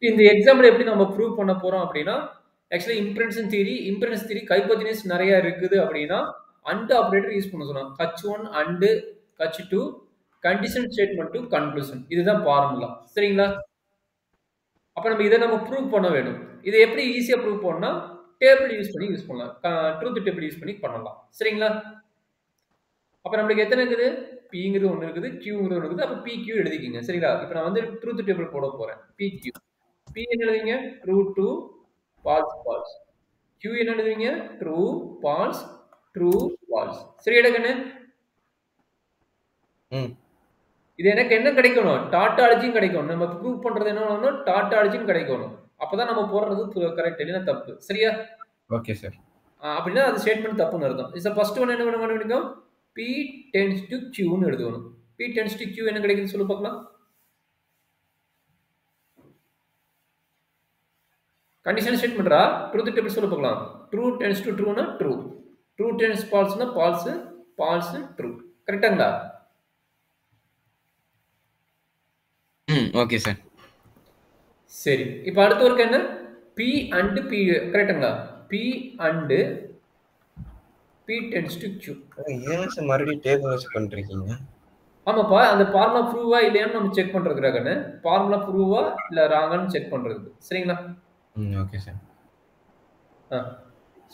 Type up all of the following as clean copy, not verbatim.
இந்த எக்ஸாம்பிள் எப்படி நம்ம ப்ரூவ் பண்ண போறோம் அப்படின்னா, ஆக்சுவலா இம்பெடன்ஸ் தியரி ஹைப்போதீசிஸ் நெறைய இருக்குது அப்படின்னா, அண்ட் ஆப்பரேட்டர் யூஸ் பண்ண சொன்னாங்க. H1 and H2 condition statement to conclusion. இதுதான் ஃபார்முலா. சரிங்களா? அப்ப நம்ம ப்ரூவ் பண்ண வேணும். இத எப்படி ஈஸியா ப்ரூவ் பண்ணா, டேபிள் யூஸ் பண்ணலாம். ட்ரூத் டேபிள் யூஸ் பண்ணி பண்ணலாம். சரிங்களா? அப்ப நம்மளுக்கு எத்தன இருக்குது? Pங்கிறது 1 இருக்குது, Qங்கிறது 1 இருக்குது. அப்ப PQ எழுதிக்கங்க. சரிங்களா? இப்ப நான் வந்து ட்ரூத் டேபிள் போட போறேன். PQ. P என்ன எழுதுவீங்க? True, true, false, false. Q என்ன எழுதுவீங்க? True, false, true, false. சரியாடா கண்ணு? ம். இது எனக்கு என்ன கிடைக்கணும்? டாட்டாலஜியும் கிடைக்கணும். நம்ம ப்ரூவ் பண்றது என்ன பண்ணணும்? டாட்டாலஜியும் கிடைக்கணும். அப்பதான் நம்ம போடுறது கரெக்ட் இல்லைன்னா தப்பு. சரியா? Okay sir. அப்படின்னா அது ஸ்டேட்மெண்ட் தப்புன்னு அர்த்தம். இஸ் ஃபர்ஸ்ட் ஒன் என்ன பண்ண கண்டுபிடிக்கும்? P டெண்ட்ஸ் டு Qன்னு எழுதணும். P டெண்ட்ஸ் டு Q என்ன கிடைக்குது சொல்லு பார்க்கலாம். கண்டிஷன் ஸ்டேட்மெண்ட்ரா ட்ரூத் டேபிள் சொல்லு பார்க்கலாம். ட்ரூ டெண்ட்ஸ் டு ட்ரூனா ட்ரூ. ட்ரூ டெண்ட்ஸ் ஃபால்ஸ்னா ஃபால்ஸ், ஃபால்ஸ் ட்ரூ. கரெக்ட்டாங்களா? Okay sir. சரி. இப்போ அடுத்த ஒர்க் என்ன? P அண்ட் P கரெக்ட்டுங்களா? P and P tends to Q. ஏன் சார் மறுபடியும் டேபிள் வச்சு பண்றீங்க? ஆமாப்பா அந்த ஃபார்முலா ப்ரூவா இல்லையான்னு நம்ம செக் பண்றதுக்காகன்னு ஃபார்முலா ப்ரூவா இல்ல ராங்கான்னு செக் பண்றதுக்கு. சரிங்களா? Okay sir.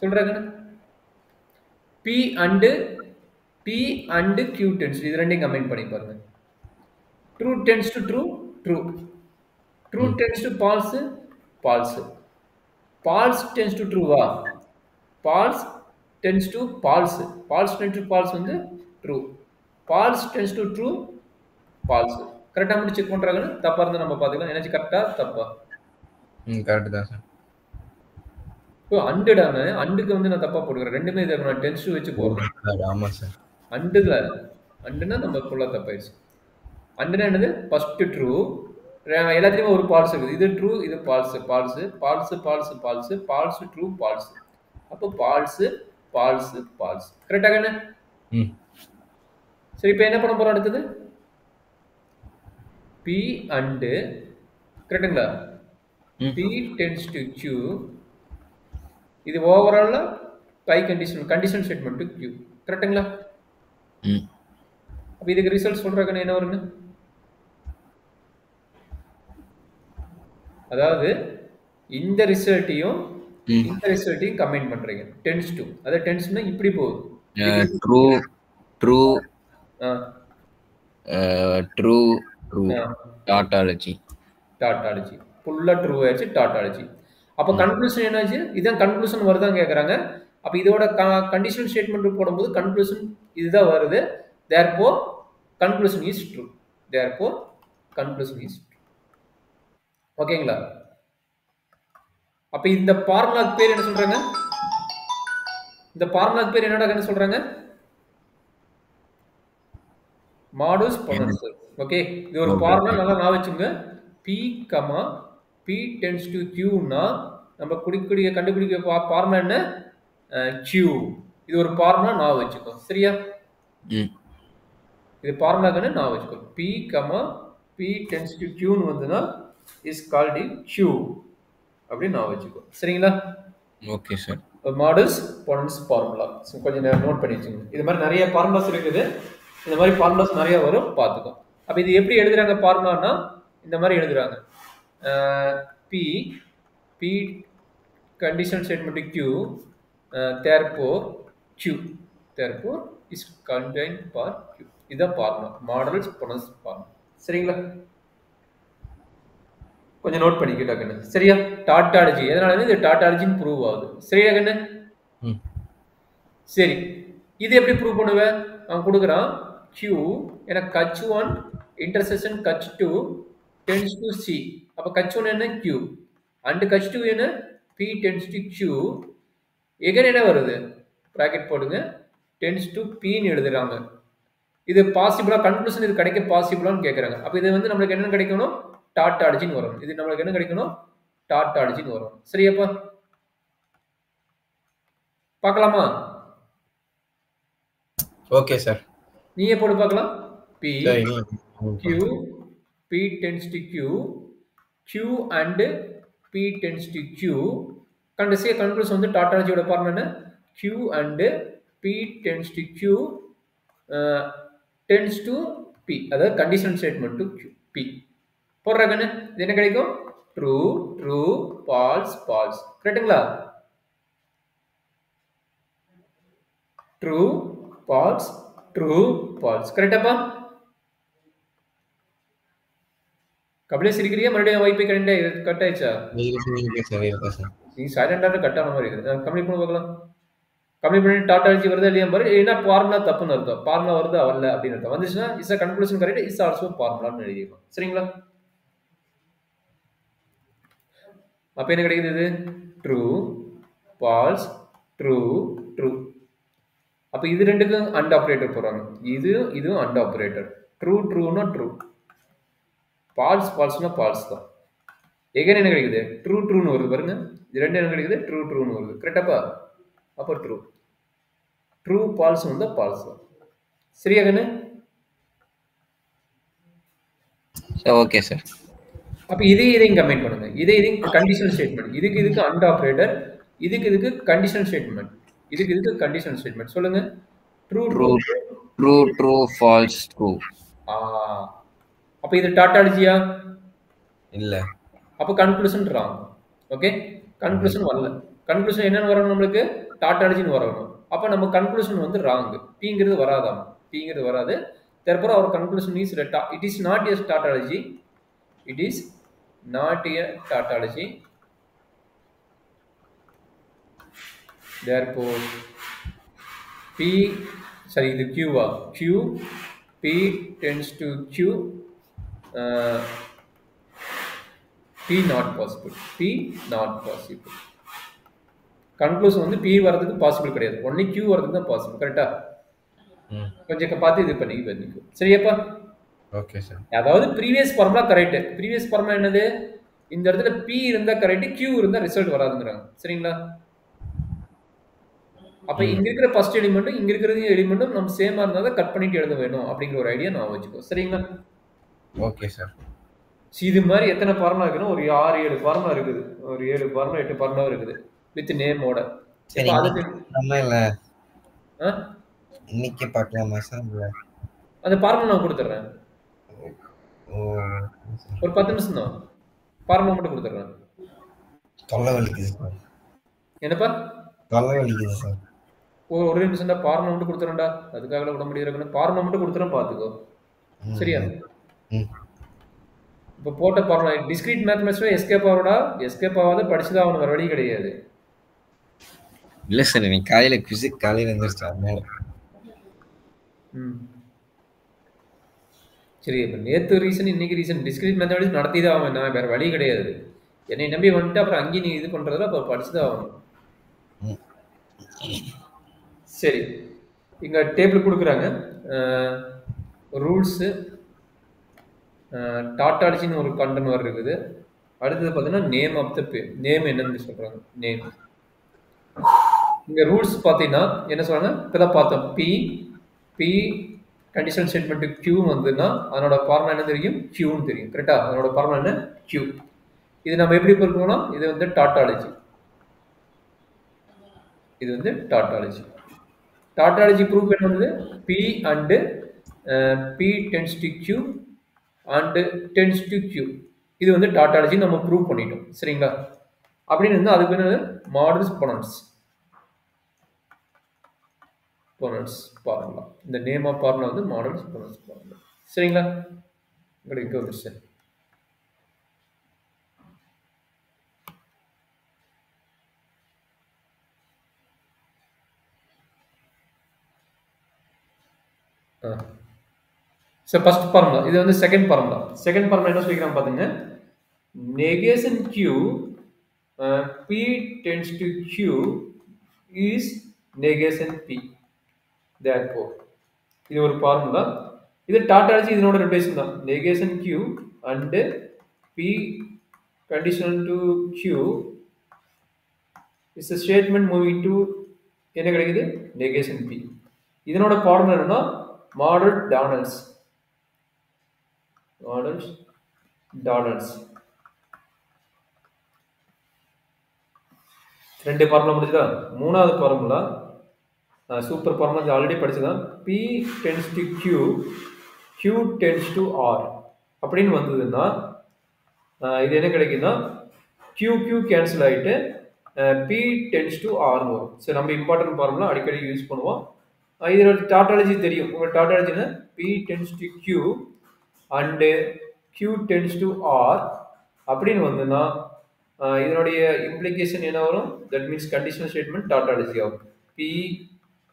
சொல்றாங்கன்னு P அண்ட் Q டென்ஸ் இது ரெண்டையும் கம்பைன் பண்ணி பாருங்க. True tends to true, true. True tends to false, false. False tends to ட்ரூவா? False tends to false. False tends to false வந்து true. False tends to true, false. கரெக்ட்டா மட்டும் check பண்றாங்கன்னு தப்பா இருந்தா நம்ம பாத்துக்கலாம். என்னாச்சு கரெக்ட்டா தப்பா? கரெக்ட் தான் சார். அண்டுடான அண்டுக்கு வந்து நான் தப்பா போட்டுக்கிறேன். ரெண்டுமே இதை நான் டென்ஸ் டு வச்சு போடுறேன். ஆமா சார். அண்டுல அண்டுனா நம்ம ஃபுல்லா தப்பாயிருச்சு. அண்டுனா என்னது? First true. எல்லாத்துலயுமே ஒரு ஃபால்ஸ் இருக்குது. இது ட்ரூ, இது false, false, false, false, false, false true, false. அப்போ ஃபால்ஸ், ஃபால்ஸ், ஃபால்ஸ். கரெக்ட்டா கண்ணு? சரி இப்போ என்ன பண்ண போறோம் அடுத்தது? P அண்ட் கரெக்ட்டுங்களா? P tends to Q. இது ஓவராலா bi condition statement to Q. கரெக்ட்டுங்களா? அப்ப இதுக்கு ரிசல்ட் சொல்றாங்கன்னு என்ன வருங்க? அதாவது இந்த ரிசல்ட்டையும் கம்பைன் பண்றீங்க. டென்ஸ் டு அதாவது டென்ஸ்னா இப்படி போகுது. True true true true tautology ஃபுல்லா ட்ரூ ஆயிடுச்சு டாட்டாலஜி. அப்ப கன்க்ளூஷன் என்னாச்சு? இதான் கன்க்ளூஷன் வருதான்னு கேக்குறாங்க. அப்ப இதோட கண்டிஷனல் ஸ்டேட்மெண்ட் போடும்போது கன்க்ளூஷன் இதுதான் வருது. therefore conclusion is true. ஓகேங்களா? அப்ப இந்த ஃபார்முலாக்கு பேர் என்ன சொல்றாங்க? இந்த ஃபார்முலாக்கு பேர் என்னடா சொல்றாங்க? மாடுஸ் பொனன்ஸ். ஓகே, இது ஒரு ஃபார்முலா நல்லா ஞாபகம் வச்சுங்க. P, P tends to Q னா நம்ம கண்டுபிடிக்க ஃபார்முலா என்ன? Q. இது ஒரு ஃபார்முலா ஞாபகம் வச்சுக்கோ. சரியா? இது ஃபார்முலாக்கு ஞாபகம் வச்சுக்கோ. P tends to Q னு வந்துனா is called Q. அப்படி ஞாபகம் வச்சுக்கோ. சரிங்களா? Okay sir. Modus ponens formula. கொஞ்சம் நோட் பண்ணி வச்சுங்க. இது மாதிரி நிறைய ஃபார்முலாஸ் இருக்குது. இந்த மாதிரி ஃபார்முலாஸ் நிறைய வரும், பார்த்துக்கோ. அப்ப இது எப்படி எழுதுறாங்க ஃபார்முலானா இந்த மாதிரி எழுதுறாங்க. P conditional statement Q, therefore is contained for Q. இதுதான் ஃபார்முலா, மாடல்ஸ் பொனன்ஸ் ஃபார்முலா. சரிங்களா? கொஞ்சம் நோட் பண்ணிக்கிட்டா கண்ணு. சரியா? டாட்டாலஜி எதனால இது டாட்டாலஜின்னு ப்ரூவ் ஆகுது. சரியா கண்ணு? சரி, இது எப்படி ப்ரூவ் பண்ணுவேன்? அவன் கொடுக்குறான் Q எனக்கு H1 intersection H2 tends to C. அப்ப H1 என்ன? Q. and H2 என்ன? P tends to Q. எகன் என்ன வருது? பிராக்கெட் போடுங்க. tends to P ன்னு எழுதுறாங்க. இது பாசிபிளா கன்க்ளூஷன் இது கிடைக்க பாசிபிளான்னு கேக்குறாங்க. அப்ப இது வந்து நம்மளுக்கு என்ன கிடைக்கணும்? டாட்டாலஜின்னு வரும். இது நம்மளுக்கு என்ன கிடைக்கணும்? டாட்டாலஜின்னு வரும். சரியாப்பா? பார்க்கலாமா? Okay sir. நீயே போட்டு பார்க்கலாம். P Q, P tends to Q, Q and P tends to Q. Say conclusion வந்து tautology பார்ம் என்ன? Q and P tends to Q tends to P. அதாவது conditional statement to Q, P. போடுறாங்கன்னு இது என்ன கிடைக்கும்? True, true, false, false. கரெக்ட்டுங்களா? True, false, true, false. கரெக்டாப்பா? கபிலே சிரிக்கிறியா? மறுபடியும் வைப்பை cut ஆயிடுச்சா? நீ சைலண்டாக கட் ஆன மாதிரி இருக்குது. கம்ப்ளீட் பண்ணி பார்க்கலாம். கம்ப்ளீட் பண்ணி டாட்டாலஜி வருதா இல்லையா பாரு. ஏன்னா ஃபார்முலா தப்புன்னு அர்த்தம். ஃபார்முலா வருதா வரல அப்படின்னு அர்த்தம். வந்துச்சுன்னா is a conclusion correct, is also ஃபார்முலான்னு எழுதிக்கலாம். சரிங்களா? அப்ப என்ன கிடைக்குது? இது ட்ரூ, ஃபால்ஸ், ட்ரூ, ட்ரூ. அப்ப இது ரெண்டுக்கும் அண்ட் ஆபரேட்டர் போறாங்க. இதுவும் அண்ட் ஆபரேட்டர். ட்ரூ ட்ரூனா ட்ரூ, ஃபால்ஸ் ஃபால்ஸ்னா ஃபால்ஸ் தான். எகைன் என்ன கிடைக்குது? ட்ரூ ட்ரூன்னு வருது பாருங்க. இது ரெண்டு என்ன கிடைக்குது? ட்ரூ ட்ரூன்னு வருது. கரெக்டாப்பா? அப்போ ட்ரூ, ட்ரூ ஃபால்ஸ் வந்து ஃபால்ஸ் தான். சரியா கண்ணு? Okay sir. அப்ப இதையும் கம்பைன் பண்ணுங்க. இதையும் கண்டிஷனல் ஸ்டேட்மெண்ட். இதுக்கு அண்ட் ஆபரேட்டர், இதுக்கு கண்டிஷனல் ஸ்டேட்மெண்ட், இதுக்கு கண்டிஷனல் ஸ்டேட்மெண்ட். சொல்லுங்க. True true true true false true. அப்ப இது டாட்டாலஜியா? இல்ல. அப்ப கன்க்ளூஷன் ராங். ஓகே, கன்க்ளூஷன் வரல. கன்க்ளூஷன் என்னன்னு வரணும்? நம்மளுக்கு டாட்டாலஜின்னு வரணும். அப்ப நம்ம கன்க்ளூஷன் வந்து ராங். பிங்கிறது வராதாம். பிங்கிறது வராது. therefore our conclusion is it is not a tautology. It is not a tautology. Therefore P, sorry, இது Q, Q, P tends to Q, P not possible. P not possible. Conclusion வந்து P வரதுக்கு possible கிடையாது. Only Q வரதுக்கு தான் possible. கரெக்டா? கொஞ்சம் பார்த்து இது பண்ணிக்கோ. சரியாப்பா? Okay sir. அதாவது previous formula correct. Previous formula என்னது? இந்த இடத்துல P இருந்தா கரெக்ட், Q இருந்தா ரிசல்ட் வராதுங்கறாங்க. சரிங்களா? அப்ப இங்க இருக்கிற ஃபர்ஸ்ட் எலிமெண்ட்டும் இங்க இருக்கிற எலிமெண்ட்டும் நம்ம சேமா இருந்தா தான் கட் பண்ணிட்டு எழுத வேணும் அப்படிங்கிற ஒரு ஐடியா நான் வச்சுக்கோ. சரிங்களா? Okay sir. இது மாதிரி எத்தனை ஃபார்முலா இருக்குன்னா ஒரு 6-7 ஃபார்முலா இருக்குது. ஒரு 7 ஃபார்முலா 8 ஃபார்முலா இருக்குது வித் நேமோட. சரி, நம்ம இல்ல இன்னைக்கு பார்க்கலாமா சார்? அந்த ஃபார்முலா நான் கொடுத்துறேன். ஒரு 10 நிமிஷம் தான். ஃபார்முலா மட்டும் கொடுத்துறேன். தொல்லை வலிக்குது சார். என்னப்பா? தொல்லை வலிக்குது சார். ஒரு நிமிஷம் தான். ஃபார்முலா மட்டும் கொடுத்துறேன்டா. அதுக்காக விட முடியாது. ஃபார்முலா மட்டும் கொடுத்துறேன், பாத்துக்கோ. சரியா? இப்போ போட்ட ஃபார்முலா டிஸ்கிரீட் மேத்தமேட்டிக்ஸ்ல எஸ்கேப் ஆவடா. எஸ்கேப் ஆகாத படிச்சுதான் அவனுக்கு வேற வழி கிடையாது. இல்ல சார், நீ காலையில பிசிக்ஸ் காலையில எந்திரிச்சா அதனால. சரி, இப்போ நேற்று ரீசன் இன்னைக்கு ரீசன் டிஸ்கிரீட் மேத்தமேட்டிக்ஸ் நடத்தி தான் ஆகணும். நான் வேற வழி கிடையாது. என்னை நம்பி வந்துட்டு அப்புறம் அங்கேயும் நீ இது பண்றதுல அப்புறம் படிச்சுதான் ஆகணும். சரி, இங்க டேபிள் கொடுக்குறாங்க. ரூல்ஸு, டாட்டாலஜின்னு ஒரு கண்டென்ட் வர இருக்குது. அடுத்தது பார்த்தீங்கன்னா நேம் ஆஃப் த பேர். நேம் என்னன்னு சொல்றாங்க. நேம் இங்க ரூல்ஸ் பார்த்தீங்கன்னா என்ன சொல்றாங்க? இப்பதான் பார்த்தோம். பி கண்டிஷனல் ஸ்டேட்மெண்ட் Q வந்துன்னா அதனோட ஃபார்முலா என்ன தெரியும்? Qன்னு தெரியும். கரெக்டா? அதனோட ஃபார்முலா என்ன? Q. இது நம்ம எப்படி பார்க்கணும்னா இது வந்து டாட்டாலஜி. இது வந்து டாட்டாலஜி. டாட்டாலஜி ப்ரூஃப் என்ன வந்து P and P tends to Q and tends to Q. இது வந்து டாட்டாலஜி நம்ம ப்ரூவ் பண்ணிட்டோம். சரிங்களா? அப்படின்னு இருந்தால் அதுக்கு என்ன? Modus ponens formula. இந்த நேம் ஆஃப் ஃபார்முலா வந்து மாடல்ஸ் பொனன்ஸ் ஃபார்முலா. சரிங்களா? உங்களுக்கு வந்துருச்சு. சார் ஃபர்ஸ்ட் ஃபார்முலா இது வந்து செகண்ட் ஃபார்முலா. செகண்ட் ஃபார்முலா என்ன சொல்லிக்கிறாங்க பாத்தீங்க. Negation Q P tends to Q is negation P. Therefore இது ஒரு ஃபார்முலா. இது டாட்டாலஜி இதனோட ரிலேஷன் தான். Negation Q and P conditional to Q is a statement moving to என்ன கிடைக்குது? Negation P. இதனோட ஃபார்முலா என்னன்னா மாடல் டானல்ஸ். 2 ஃபார்முலா முடிஞ்சதா? 3வது ஃபார்முலா சூப்பர் ஃபார்முலா ஆல்ரெடி படிச்சதான். P tends to Q, Q tends to R அப்படின்னு வந்ததுன்னா இது என்ன கிடைக்குன்னா QQ கேன்சல் ஆகிட்டு P tends to R வரும். சரி, நம்ம இம்பார்ட்டன்ட் ஃபார்முலா அடிக்கடி யூஸ் பண்ணுவோம். இதோட டாட்டாலஜி தெரியும். உங்கள் டாட்டாலஜினா P tends to Q and Q tends to R அப்படின்னு வந்ததுன்னா இதனுடைய இம்ப்ளிகேஷன் என்ன வரும்? That means conditional statement tautology ஆகும். P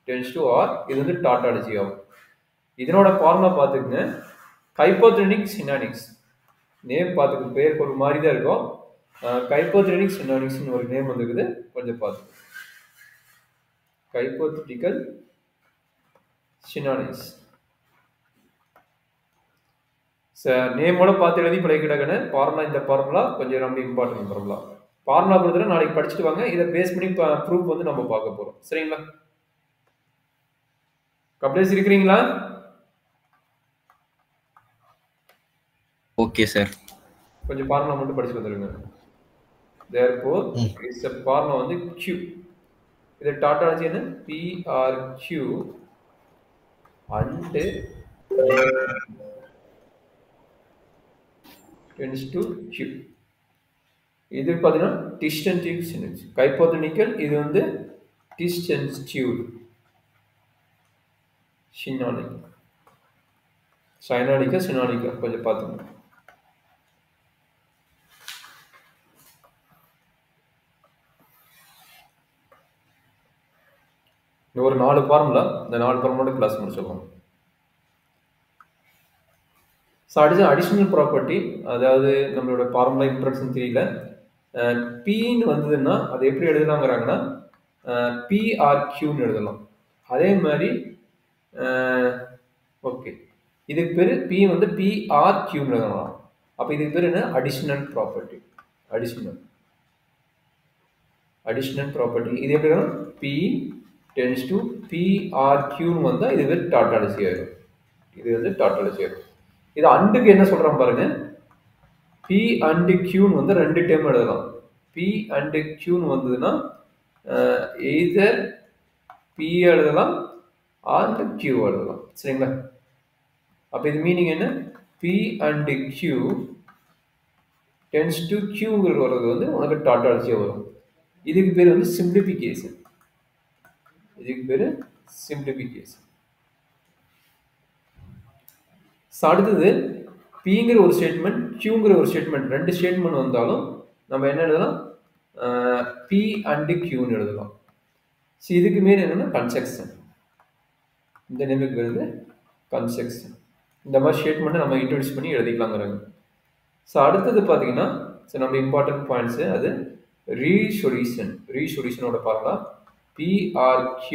tends to R இது வந்து டாட்டாலஜி ஆகும். இதனோட ஃபார்முலா பார்த்துக்குங்க. ஹைப்போதெனிக் சினானிக்ஸ் நேம் பார்த்துக்கு பேர் ஒரு மாதிரி தான் இருக்கும். ஹைப்போதெனிக் சினானிக்ஸ்னு ஒரு நேம் வந்துருக்குது, கொஞ்சம் பார்த்துக்கோங்க. ஹைப்போதெட்டிக்கல் சினானிக்ஸ் நேமோட பார்த்து எழுதி பழகிக்கிட்டாங்கன்னு ஃபார்முலா. இந்த ஃபார்முலா கொஞ்சம் ரொம்ப இம்பார்ட்டன்ட் ஃபார்முலா. ஃபார்முலா கொடுத்துட்டு நாளைக்கு படிச்சுட்டு வாங்க. இதை பேஸ் பண்ணி ப்ரூஃப் வந்து நம்ம பார்க்க போகிறோம். சரிங்களா? கப்ளேஸ் இருக்கிறீங்களா? Okay sir. கொஞ்சம் ஃபார்முலா மட்டும் படிச்சு வந்துருங்க. therefore இஸ் a ஃபார்முலா வந்து Q. இது டாட்டாலஜி என்ன? PRQ and tends to Q. இது பார்த்தீங்கன்னா டிஸ்டன்டிவ் சினானிக்ஸ். ஹைப்போதெட்டிக்கல் இது வந்து டிஸ்டன்டிவ் சினானிக். சைனானிக்கா சினானிக்கா கொஞ்சம் பார்த்துங்க. ஒரு 4 ஃபார்முலா, இந்த 4 ஃபார்முலா கிளாஸ் முடிச்சிடலாம். ஸோ அடிஷனல் ப்ராப்பர்ட்டி, அதாவது நம்மளோட ஃபார்முலா இம்ப்ரெஷன் தியரியில பின்னு வந்ததுன்னா அது எப்படி எழுதலாங்கிறாங்கன்னா PRQன்னு எழுதலாம். அதே மாதிரி ஓகே, இதுக்கு பேர் P வந்து PRQன்னு எழுதலாம். அப்போ இதுக்கு பேர் என்ன? Additional property. அடிஷனல் ப்ராப்பர்ட்டி இது எப்படி வரும்? P tends to PRQன்னு வந்தால் இது பேர் டாட்டாலஜி ஆகிடும். இது வந்து டாட்டாலஜி ஆகிடும். இது அண்டுக்கு என்ன சொல்கிறோம் பாருங்க. P அண்டு Qன்னு வந்து 2 டைம் எழுதலாம். P அண்டு Qன்னு வந்ததுன்னா எய்தர் P எழுதலாம் ஆர் Q எழுதலாம். சரிங்களா? அப்போ இது மீனிங் என்ன? P and Q tends to Qங்கிறது வர்றது வந்து உனக்கு டாட்டாலஜியாக வரும். இதுக்கு பேர் வந்து சிம்பிளிஃபிகேஷன். அடுத்தது Pங்கிற ஒரு ஸ்டேட்மெண்ட், Qங்கிற ஒரு ஸ்டேட்மெண்ட், 2 ஸ்டேட்மெண்ட் வந்தாலும் நம்ம என்ன எழுதலாம்? P அண்டு Qன்னு எழுதலாம். ஸோ இதுக்கு மேலே என்னன்னா கன்செக்ஷன். இந்த நேமுக்கு வந்து கன்செக்ஷன். இந்த மாதிரி ஸ்டேட்மெண்ட்டை நம்ம இன்ட்ரோடியூஸ் பண்ணி எழுதிக்கலாங்கிறாங்க. ஸோ அடுத்தது பார்த்தீங்கன்னா நம்ம இம்பார்ட்டன்ட் பாயிண்ட்ஸு அது ரீசொல்யூஷனோட பார்க்கலாம். PRQ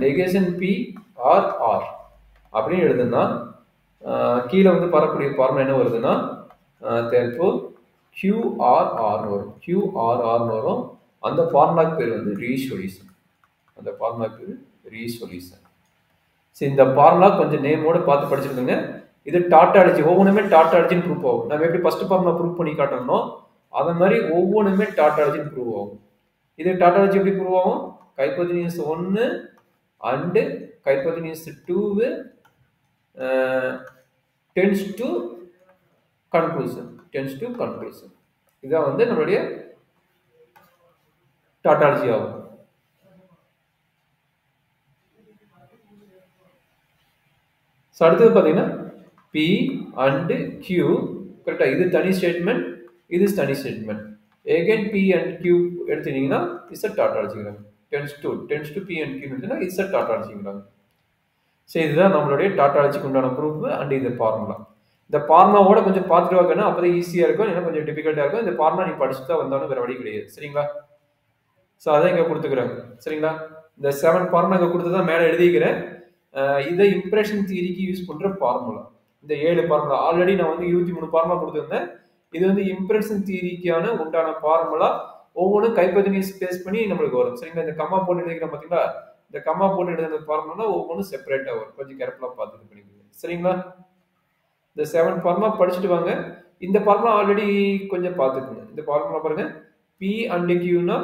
நெகேஷன் PR அப்படின்னு எழுதுனா கீழே வந்து வரக்கூடிய ஃபார்முலா என்ன வருதுன்னா therefore QRRன்னு வரும். QRRன்னு வரும். அந்த ஃபார்முலாக்கு பேர் வந்து ரீசொல்யூஷன். ஸோ இந்த ஃபார்முலா கொஞ்சம் நேமோட பார்த்து படிச்சிருக்கோங்க. இது டாட்டாலஜி, ஒவ்வொன்றுமே டாட்டாலஜின்னு ப்ரூவ் ஆகும். நம்ம எப்படி ஃபர்ஸ்ட் ஃபார்முலா ப்ரூவ் பண்ணி காட்டணும், அதை மாதிரி ஒவ்வொன்றுமே டாட்டாலஜின்னு ப்ரூவ் ஆகும். இது டாட்டாலஜி எப்படி ப்ரூவ் ஆகும்? ஹைப்போதெனியஸ் 1 அண்டு ஹைப்போதெனியஸ் 2 டென்ஸ் டு கன்க்ளூஷன். இதான் வந்து நம்மளுடைய டாட்டாலஜி ஆகும். ஸோ அடுத்தது பார்த்தீங்கன்னா P அண்டு Q கரெக்டாக, இது தனி ஸ்டேட்மெண்ட், இது தனி statement. Again P and Q எடுத்துட்டீங்கன்னா இட்ஸ் அ டாட்டாலஜிங்கிறாங்க. Tends to P and Q எடுத்தீங்கன்னா இட்ஸ் அ டாட்டாலஜிங்கிறாங்க. ஸோ இதுதான் நம்மளுடைய டாட்டாலஜிக்கு உண்டான ப்ரூஃப் அண்ட் இது ஃபார்முலா. இந்த ஃபார்முலாவோட கொஞ்சம் பார்த்துட்டு வாங்கன்னா அப்போ தான் ஈஸியாக இருக்கும், ஏன்னா கொஞ்சம் டிஃபிகல்ட்டாக இருக்கும். இந்த ஃபார்முலா நீ படிச்சு தான் வந்தாலும் வேறு வழி கிடையாது. சரிங்களா? ஸோ அதை இங்கே கொடுத்துக்கிறாங்க. சரிங்களா? இந்த 7 ஃபார்முலா இங்கே கொடுத்து தான் மேலே எழுதிக்கிறேன். இதை இம்ப்ரெஷன் தியரிக்கு யூஸ் பண்ணுற ஃபார்முலா. இந்த 7 ஃபார்முலா ஆல்ரெடி நான் வந்து 23 ஃபார்முலா கொடுத்துருந்தேன். இது வந்து இம்ப்ரெஷன் தியரிக்கான உண்டான ஃபார்முலா. ஒவ்வொன்றும் ஹைப்போதெனியஸ் பேஸ் பண்ணி நம்மளுக்கு வரும். சரிங்களா? இந்த கம்மா போட்டு எழுதிக்கிறேன் பார்த்தீங்களா? இந்த கம்மா போட்டு எழுதுன ஃபார்முலா ஒவ்வொன்றும் செப்பரேட்டாக வரும். கொஞ்சம் கேர்ஃபுல்லாக பார்த்துட்டு பண்ணிக்கோங்க. சரிங்களா? இந்த 7 ஃபார்முலா படிச்சுட்டு வாங்க. இந்த ஃபார்முலா ஆல்ரெடி கொஞ்சம் பார்த்துக்குங்க. இந்த ஃபார்முலா பாருங்க, P and Qனா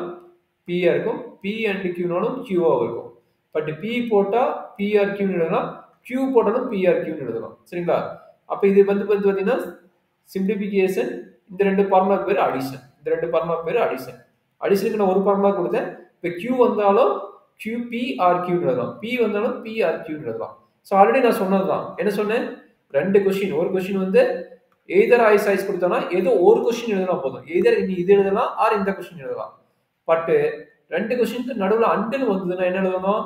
P இருக்கும், P and Qனாலும் Q இருக்கும். பட் P போட்டா PRQ எழுதலாம், Q போட்டாலும் PRQ எழுதலாம். சரிங்களா? அப்ப இது வந்து பாத்தீங்கன்னா சிம்பிளிஃபிகேஷன், இந்த ரெண்டு ஃபார்முலா பேர் அடிஷன். இந்த ரெண்டு ஃபார்முலா பேர் அடிஷன். அடிஷனுக்கு நான் ஒரு ஃபார்முலா கொடுத்தேன். இப்ப Q வந்தாலும் QPRQ எழுதலாம், P வந்தாலும் PRQ எழுதலாம். சோ ஆல்ரெடி நான் சொன்னதுதான். என்ன சொன்னேன்? ரெண்டு क्वेश्चन, ஒரு क्वेश्चन வந்து either ஐஸ் கொடுத்தானா ஏதோ ஒரு क्वेश्चन எழுதினா போதும். either நீ இது எழுதலாம் ஆர் இந்த क्वेश्चन எழுதலாம். பட் ரெண்டு क्वेश्चनக்கு நடுவுல அண்டுன்னு வந்ததுன்னா என்ன எழுதணும்?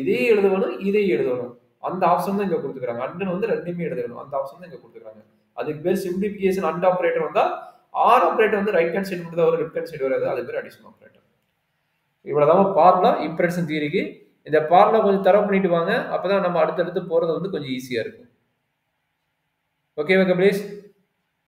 இதே எழுதணும், இதே எழுதணும். அந்த ஆப்ஷன் தான் இங்க கொடுத்துக்கறாங்க. அண்டுன்னு வந்து ரெண்டுமே எழுதணும். அந்த ஆப்ஷன் தான் இங்க கொடுத்துக்கறாங்க. அதுக்கு பேர் சிம்பிளிஃபிகேஷன் அண்ட் ஆபரேட்டர் வந்தா ஆர் ஆபரேட்டர் வந்து ரைட் ஹேண்ட் சைடு மட்டும் வரும், லெஃப்ட் ஹேண்ட் சைடு வராது. அது பேர் அடிஷன் ஆபரேட்டர். இவ்வளவுதான் ஃபார்முலா இம்பெடன்ஸ் தியரிக்கு. இந்த ஃபார்முலா கொஞ்சம் தரவு பண்ணிட்டு வாங்க. அப்பதான் நம்ம அடுத்து போறது வந்து கொஞ்சம் ஈஸியா இருக்கும். ஓகேவா கபிலேஷ்?